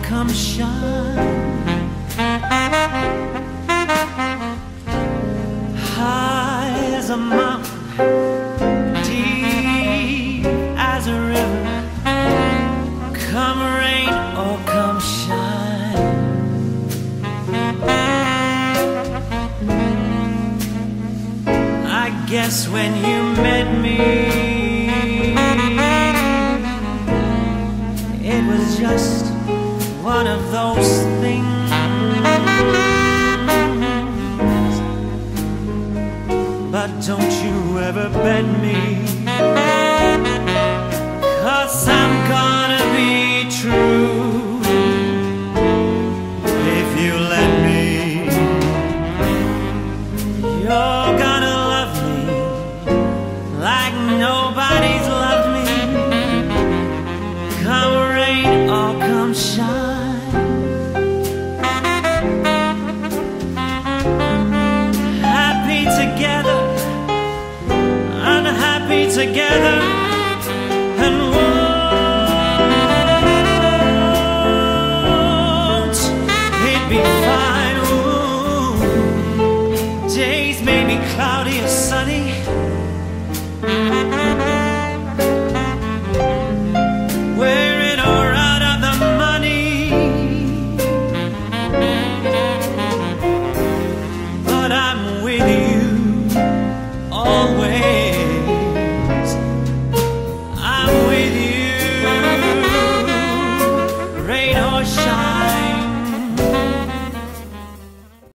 Come shine, high as a mountain, deep as a river. Come rain or come shine. I guess when you met me, it was just one of those things. But don't you ever bet me, 'cause I'm gonna be true if you let me. You're gonna love me like nobody's loved me. Come rain or come shine. Together, unhappy together, and won't it be fine? Ooh, days may be cloudy or sunny, we're in or out of the money, but I'm with you always. I'm with you, rain or shine.